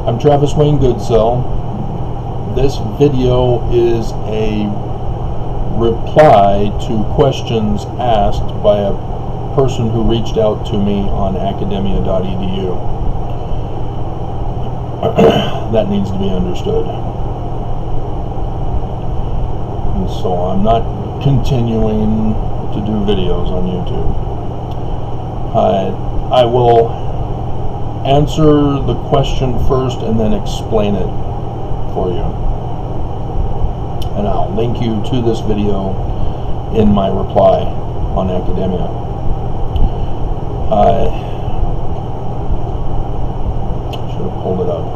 I'm Travis Wayne Goodsell. This video is a reply to questions asked by a person who reached out to me on academia.edu. That needs to be understood. And so I'm not continuing to do videos on YouTube. I will answer the question first and then explain it for you. And I'll link you to this video in my reply on Academia. I should have pulled it up.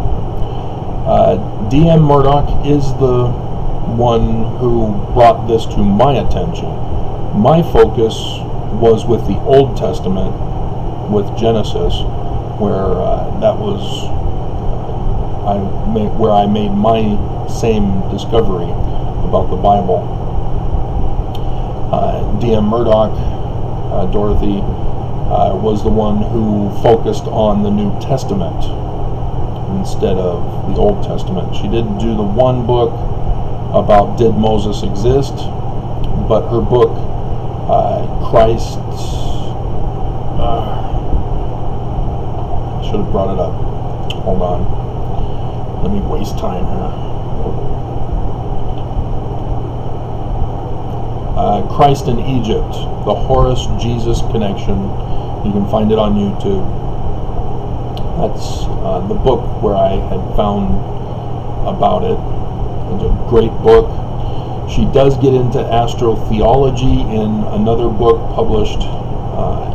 D.M. Murdoch is the one who brought this to my attention. My focus was with the Old Testament, with Genesis, where that was where I made my same discovery about the Bible. D.M. Murdoch, Dorothy, was the one who focused on the New Testament instead of the Old Testament. She did do the one book about did Moses exist, but her book, Christ, should have brought it up. Hold on. Let me waste time here. Christ in Egypt, the Horus-Jesus connection. You can find it on YouTube. That's the book where I had found about it. It's a great book. She does get into astrotheology in another book published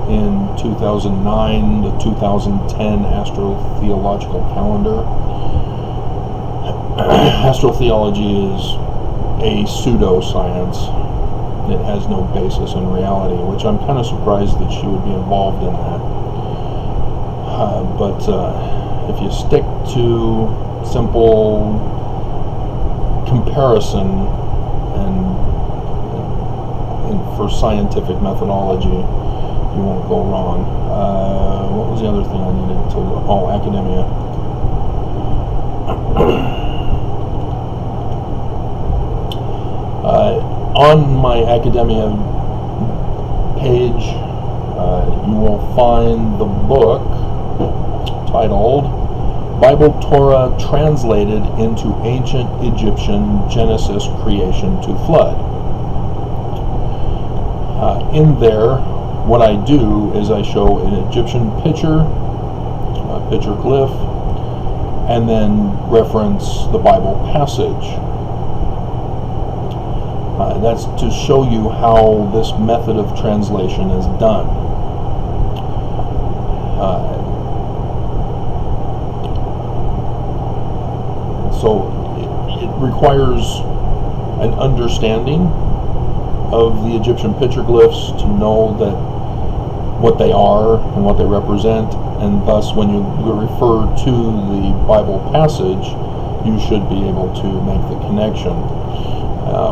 in 2009, the 2010 Astrotheological Calendar. Astrotheology is a pseudoscience. It has no basis in reality, which I'm kind of surprised that she would be involved in that. But if you stick to simple comparison and for scientific methodology, you won't go wrong. What was the other thing I needed to... Oh, Academia. On my Academia page, you will find the book titled Bible Torah Translated into Ancient Egyptian Genesis Creation to Flood. In there, what I do is I show an Egyptian picture, a petroglyph, and then reference the Bible passage. That's to show you how this method of translation is done. So it requires an understanding of the Egyptian petroglyphs to know that what they are and what they represent, and thus when you refer to the Bible passage, you should be able to make the connection.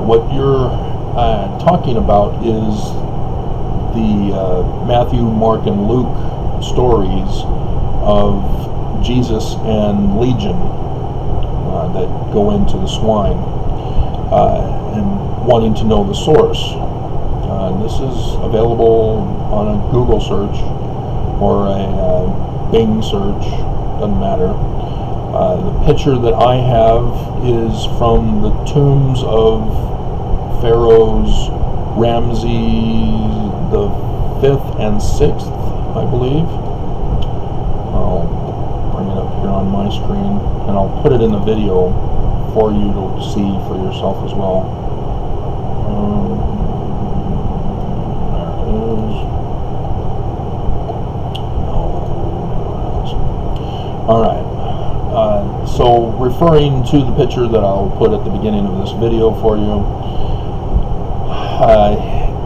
What you're talking about is the Matthew, Mark, and Luke stories of Jesus and Legion that go into the swine, and wanting to know the source. This is available on a Google search or a Bing search, doesn't matter. The picture that I have is from the tombs of Pharaohs Ramses the 5th and 6th, I believe. I'll bring it up here on my screen, and I'll put it in the video for you to see for yourself as well. There it is. Alright. So referring to the picture that I'll put at the beginning of this video for you,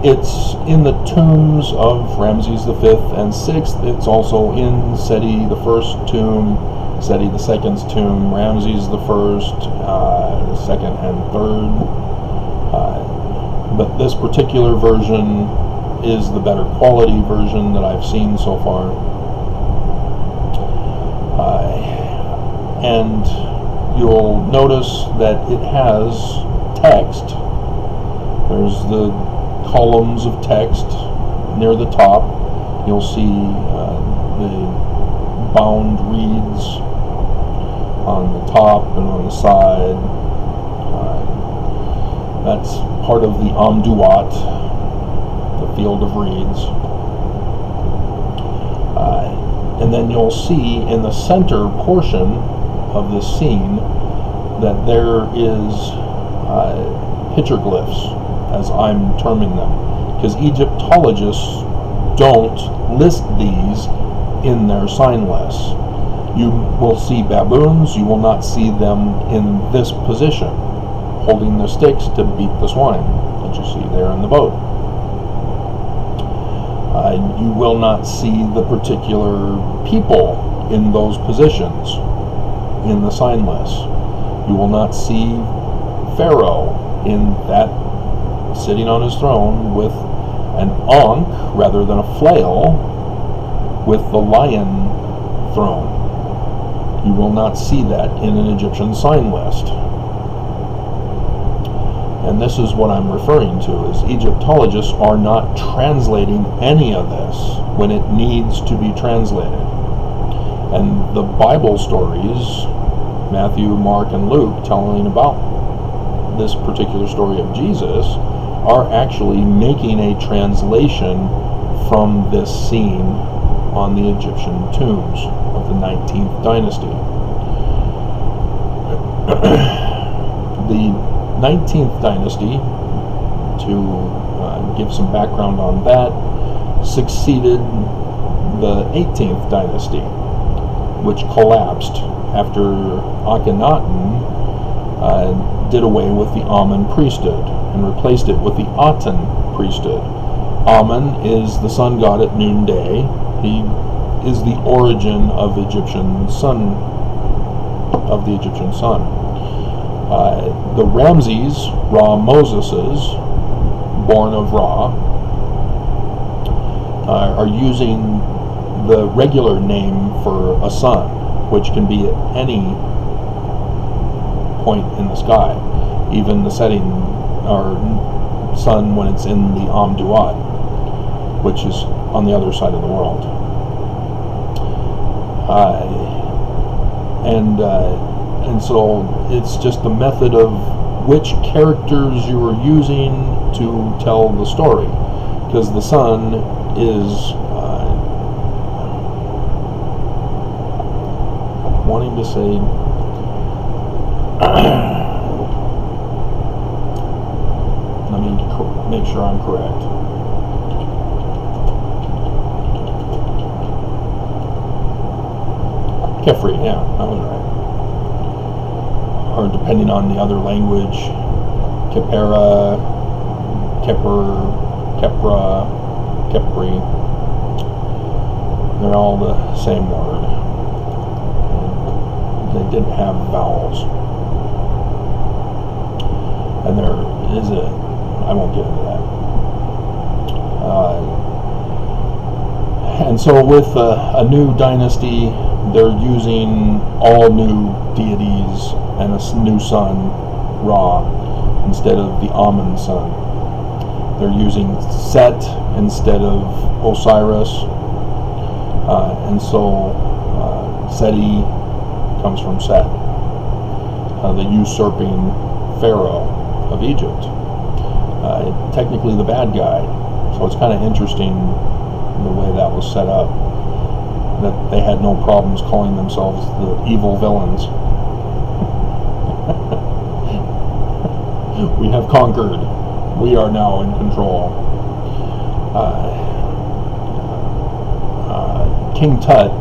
it's in the tombs of Ramses the 5th and 6th. It's also in Seti the First tomb, Seti the Second's tomb, Ramses the First, the Second and Third. But this particular version is the better quality version that I've seen so far. and you'll notice that it has text. There's the columns of text near the top. You'll see the bound reeds on the top and on the side. That's part of the Amduat, the field of reeds. And then you'll see in the center portion of this scene that there is petroglyphs, as I'm terming them, because Egyptologists don't list these in their sign lists. You will see baboons, you will not see them in this position, holding the sticks to beat the swine that you see there in the boat. You will not see the particular people in those positions in the sign list. You will not see Pharaoh in that, sitting on his throne with an ankh rather than a flail with the lion throne. You will not see that in an Egyptian sign list. And this is what I'm referring to, is Egyptologists are not translating any of this when it needs to be translated. And the Bible stories, Matthew, Mark, and Luke, telling about this particular story of Jesus, are actually making a translation from this scene on the Egyptian tombs of the 19th dynasty. The 19th dynasty, to give some background on that, succeeded the 18th dynasty, which collapsed after Akhenaten did away with the Amun priesthood and replaced it with the Aten priesthood. Amun is the sun god at noonday. He is the origin of the Egyptian sun. The Ramses, Ra Moseses, born of Ra, are using the regular name for a sun, which can be at any point in the sky, even the setting or sun when it's in the Amduat, which is on the other side of the world. And so it's just the method of which characters you are using to tell the story, because the sun is wanting to say let me make sure I'm correct. Kefri, yeah, I was right. Or depending on the other language, Kepera, Kepra, Kepri, they're all the same word. They didn't have vowels. And there is I won't get into that. And so with a new dynasty, they're using all new deities and a new sun, Ra, instead of the Amun sun. They're using Set instead of Osiris, and so Seti comes from Set, the usurping pharaoh of Egypt. Technically the bad guy, so it's kind of interesting the way that was set up, that they had no problems calling themselves the evil villains. We have conquered. We are now in control. King Tut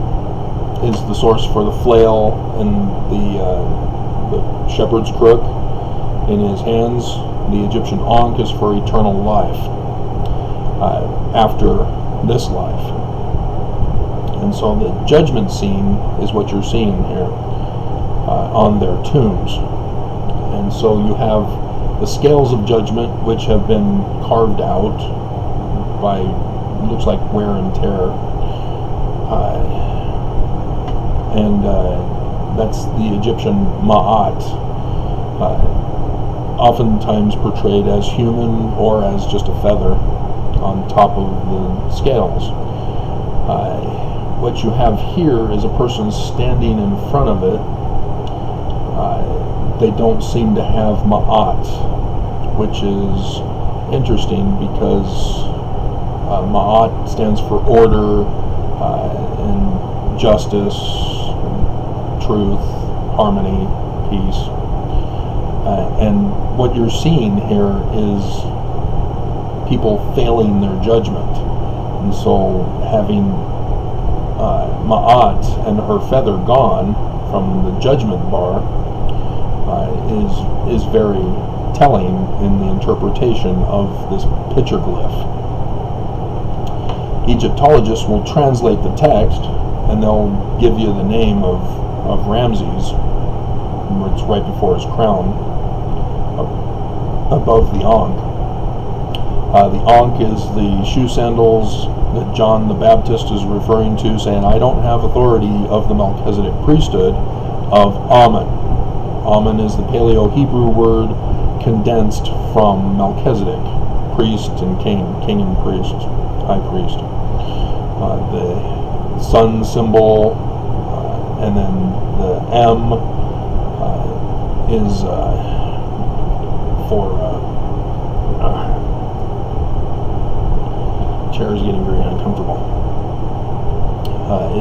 is the source for the flail and the shepherd's crook in his hands. The Egyptian Ankh is for eternal life after this life. And so the judgment scene is what you're seeing here on their tombs. And so you have the scales of judgment, which have been carved out by, looks like wear and tear. And That's the Egyptian Ma'at, oftentimes portrayed as human or as just a feather on top of the scales. What you have here is a person standing in front of it. They don't seem to have Ma'at, which is interesting because Ma'at stands for order and justice, and truth, harmony, peace. And what you're seeing here is people failing their judgment. And so having Ma'at and her feather gone from the judgment bar is very telling in the interpretation of this petroglyph. Egyptologists will translate the text and they'll give you the name of Ramses. It's right before his crown, above the Ankh. The Ankh is the shoe sandals that John the Baptist is referring to, saying, I don't have authority of the Melchizedek priesthood of Amen. Amen is the Paleo-Hebrew word condensed from Melchizedek, priest and king and priest, high priest. The sun symbol, and then the M is for chair is getting very uncomfortable.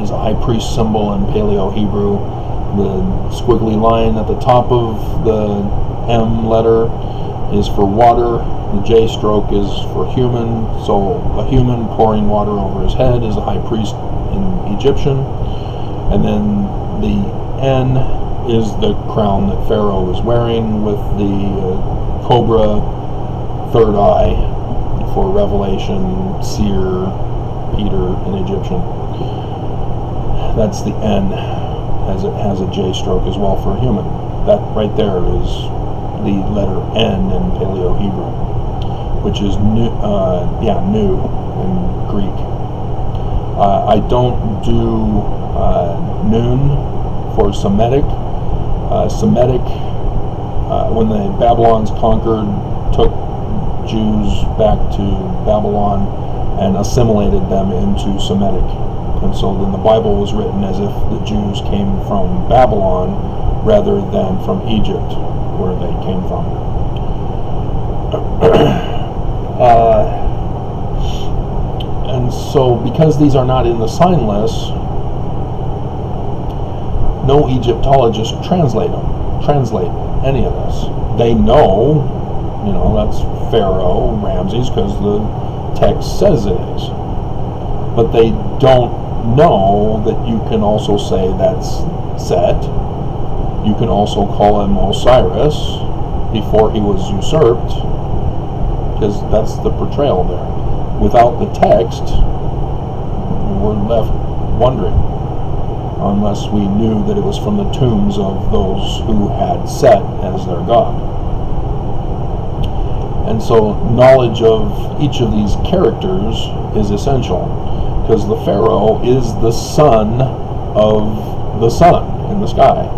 Is a high priest symbol in Paleo-Hebrew. The squiggly line at the top of the M letter is for water. The J stroke is for human. So a human pouring water over his head is a high priest in Egyptian. And then the N is the crown that Pharaoh is wearing with the cobra third eye for revelation, seer, Peter in Egyptian. That's the N, as it has a J stroke as well for human. That right there is the letter N in Paleo-Hebrew, which is new in Greek. I don't do Nun for Semitic. Semitic, when the Babylons conquered, took Jews back to Babylon and assimilated them into Semitic. And so then the Bible was written as if the Jews came from Babylon rather than from Egypt, where they came from. And so because these are not in the sign list, no Egyptologist translate any of this. They know, that's Pharaoh, Ramses, because the text says it is. But they don't know that you can also say that's Set. You can also call him Osiris before he was usurped, because that's the portrayal there. Without the text, we're left wondering, unless we knew that it was from the tombs of those who had Set as their god. And so knowledge of each of these characters is essential, because the Pharaoh is the son of the sun in the sky.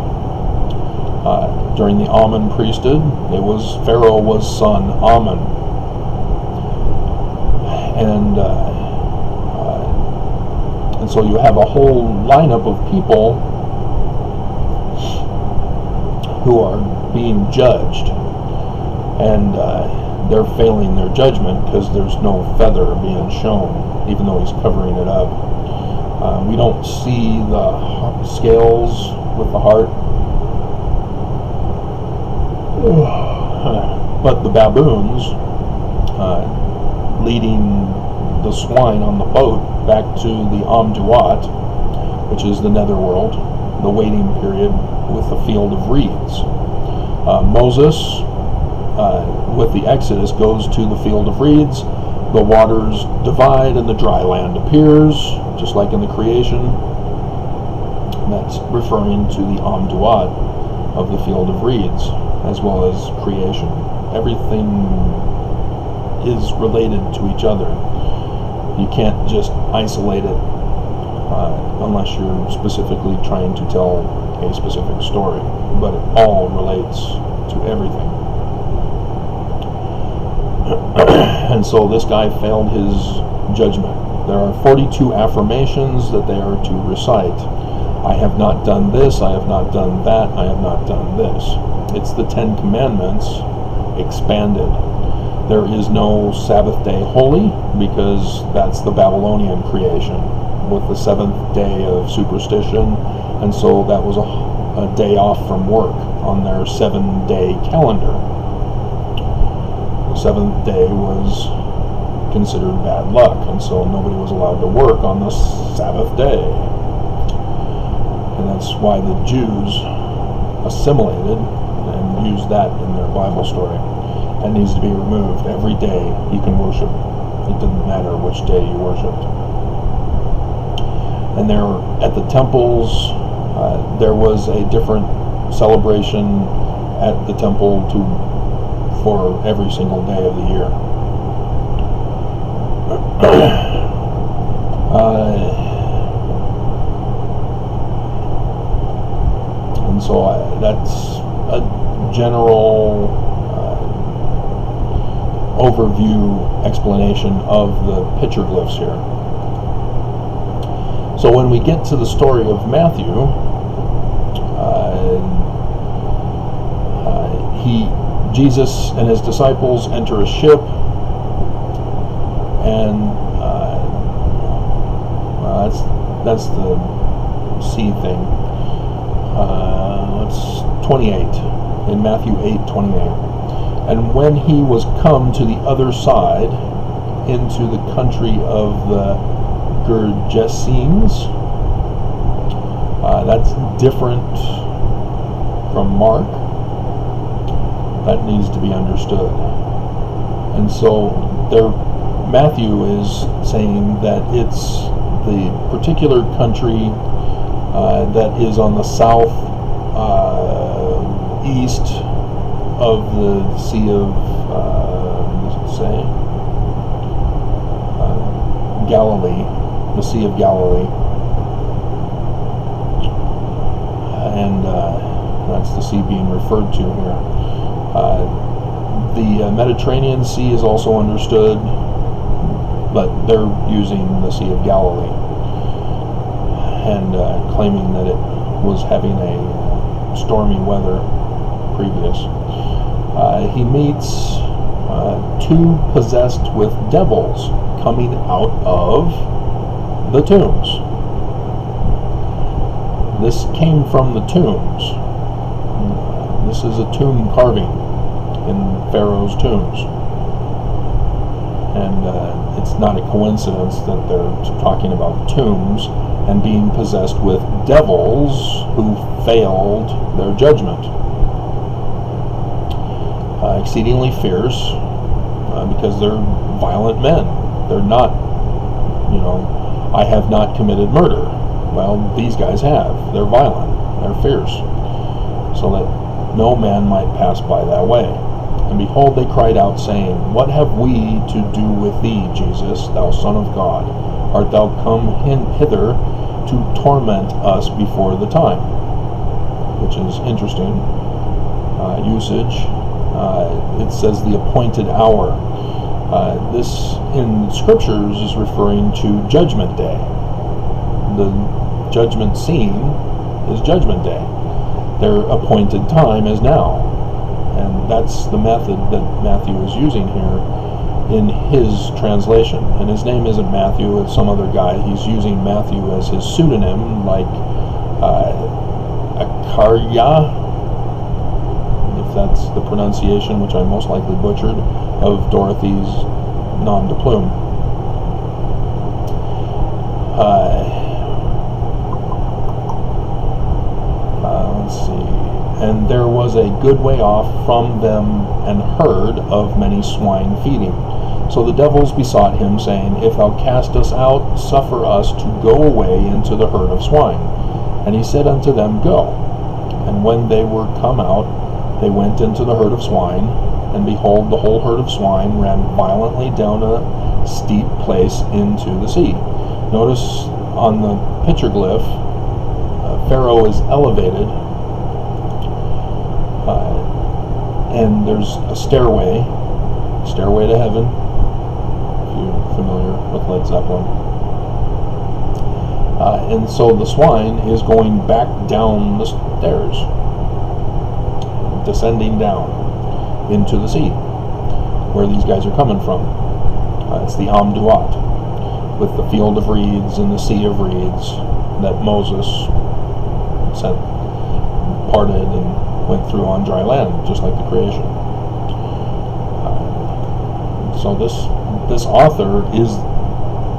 During the Amen priesthood, Pharaoh was son Amen. And so you have a whole lineup of people who are being judged, and they're failing their judgment because there's no feather being shown, even though he's covering it up. We don't see the scales with the heart, but the baboons leading the swine on the boat back to the Amduat, which is the netherworld, the waiting period with the field of reeds. Moses, with the Exodus, goes to the field of reeds. The waters divide and the dry land appears, just like in the creation. And that's referring to the Amduat of the field of reeds, as well as creation. Everything is related to each other. You can't just isolate it unless you're specifically trying to tell a specific story, but it all relates to everything. And so this guy failed his judgment. There are 42 affirmations that they are to recite. I have not done this, I have not done that, I have not done this. It's the 10 Commandments expanded. There is no Sabbath day holy, because that's the Babylonian creation, with the seventh day of superstition, and so that was a day off from work on their 7-day calendar. The seventh day was considered bad luck, and so nobody was allowed to work on the Sabbath day. And that's why the Jews assimilated and used that in their Bible story. That needs to be removed. Every day you can worship. It didn't matter which day you worshipped. And there, at the temples, there was a different celebration at the temple for every single day of the year. And so that's a general overview explanation of the petroglyphs here. So when we get to the story of Matthew, Jesus and his disciples enter a ship, and that's the sea thing. It's 28 in Matthew 8:28. And when he was come to the other side, into the country of the Gergesenes, that's different from Mark. That needs to be understood. And so Matthew is saying that it's the particular country that is on the south east of the Sea of Galilee, the Sea of Galilee, and that's the sea being referred to here. The Mediterranean Sea is also understood, but they're using the Sea of Galilee and claiming that it was having a stormy weather previous. He meets two possessed with devils coming out of the tombs. This came from the tombs. This is a tomb carving in Pharaoh's tombs. And it's not a coincidence that they're talking about tombs and being possessed with devils who failed their judgment. Exceedingly fierce, because they're violent men. They're not, I have not committed murder. Well, these guys have. They're violent. They're fierce. So that no man might pass by that way. And behold, they cried out, saying, What have we to do with thee, Jesus, thou Son of God? Art thou come hither to torment us before the time? Which is interesting usage. It says the appointed hour. This in scriptures is referring to Judgment Day. The judgment scene is Judgment Day. Their appointed time is now. And that's the method that Matthew is using here in his translation. And his name isn't Matthew, it's some other guy. He's using Matthew as his pseudonym, like Akarya, if that's the pronunciation, which I most likely butchered, of Dorothy's nom de plume. Let's see. And there was a good way off from them an herd of many swine feeding. So the devils besought him, saying, If thou cast us out, suffer us to go away into the herd of swine. And he said unto them, Go. And when they were come out, they went into the herd of swine, and behold, the whole herd of swine ran violently down a steep place into the sea. Notice on the petroglyph, Pharaoh is elevated, and there's a stairway to heaven, if you're familiar with Led Zeppelin. And so the swine is going back down the stairs, descending down into the sea, where these guys are coming from. It's the Amduat, with the field of reeds and the sea of reeds that Moses parted and went through on dry land, just like the creation. So this author is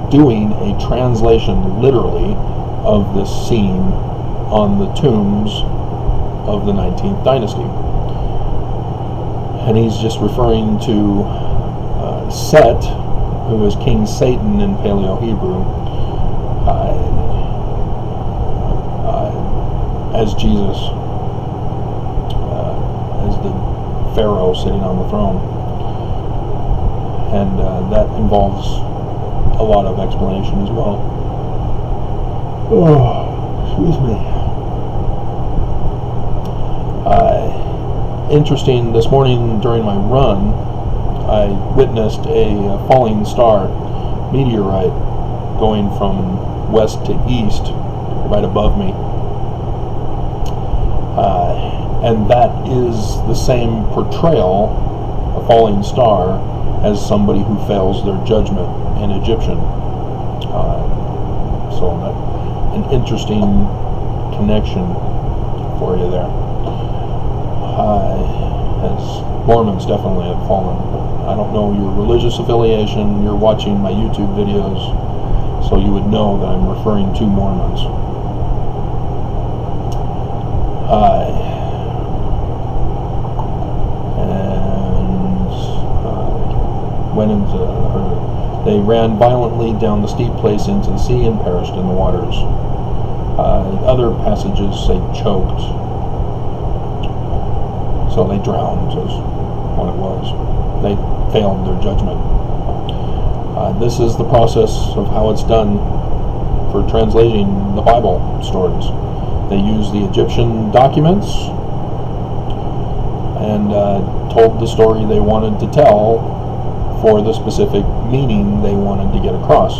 doing a translation, literally, of this scene on the tombs of the 19th dynasty. And he's just referring to Set, who is King Satan in Paleo-Hebrew, as Jesus, as the Pharaoh sitting on the throne. And that involves a lot of explanation as well. Oh, excuse me. Interesting, this morning during my run, I witnessed a falling star meteorite going from west to east right above me. And that is the same portrayal, a falling star, as somebody who fails their judgment in Egyptian. So an interesting connection for you there. As Mormons definitely have fallen. I don't know your religious affiliation. You're watching my YouTube videos, so you would know that I'm referring to Mormons. They ran violently down the steep place into the sea and perished in the waters. Other passages say choked, so they drowned is what it was. They failed their judgment. This is the process of how it's done for translating the Bible stories. They use the Egyptian documents and told the story they wanted to tell for the specific meaning they wanted to get across.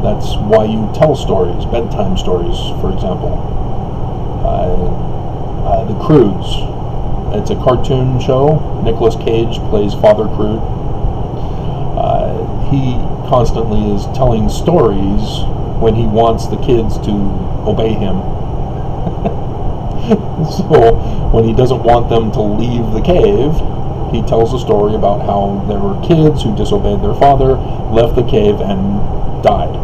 That's why you tell stories, bedtime stories, for example. The Croods. It's a cartoon show. Nicolas Cage plays Father Crude. He constantly is telling stories when he wants the kids to obey him. So when he doesn't want them to leave the cave, he tells a story about how there were kids who disobeyed their father, left the cave, and died.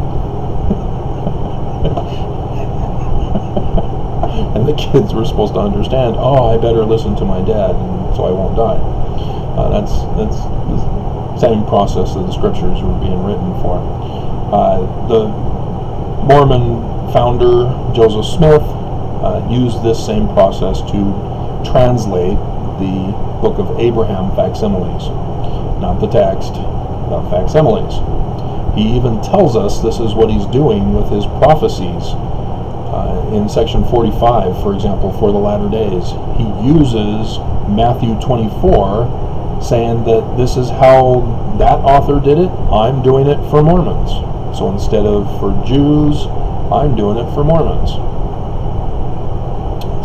And the kids were supposed to understand, oh, I better listen to my dad, and so I won't die. That's the same process that the scriptures were being written for. The Mormon founder, Joseph Smith, used this same process to translate the Book of Abraham facsimiles, not the text, the facsimiles. He even tells us this is what he's doing with his prophecies. In section 45, for example, for the latter days, he uses Matthew 24, saying that this is how that author did it, I'm doing it for Mormons. So instead of for Jews, I'm doing it for Mormons.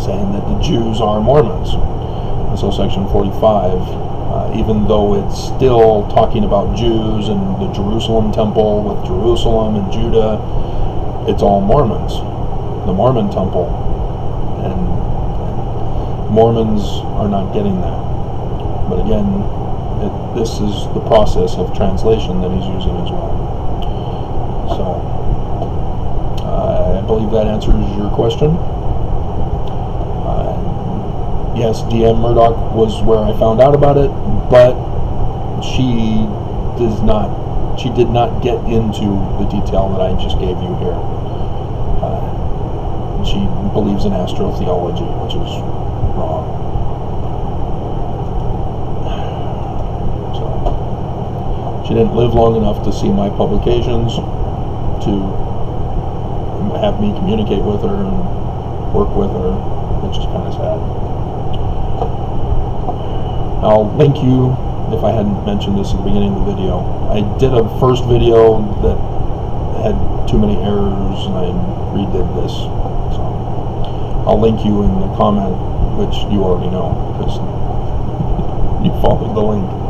Saying that the Jews are Mormons. And so section 45, even though it's still talking about Jews and the Jerusalem temple with Jerusalem and Judah, it's all Mormons, the Mormon temple. And Mormons are not getting that. But again, this is the process of translation that he's using as well. So, I believe that answers your question. Yes, DM Murdoch was where I found out about it, but she did not get into the detail that I just gave you here. She believes in astrotheology, which is wrong. So, she didn't live long enough to see my publications to have me communicate with her and work with are, it's just kind of sad. I'll link you, if I hadn't mentioned this at the beginning of the video. I did a first video that had too many errors, and I redid this. So I'll link you in the comment, which you already know because you followed the link.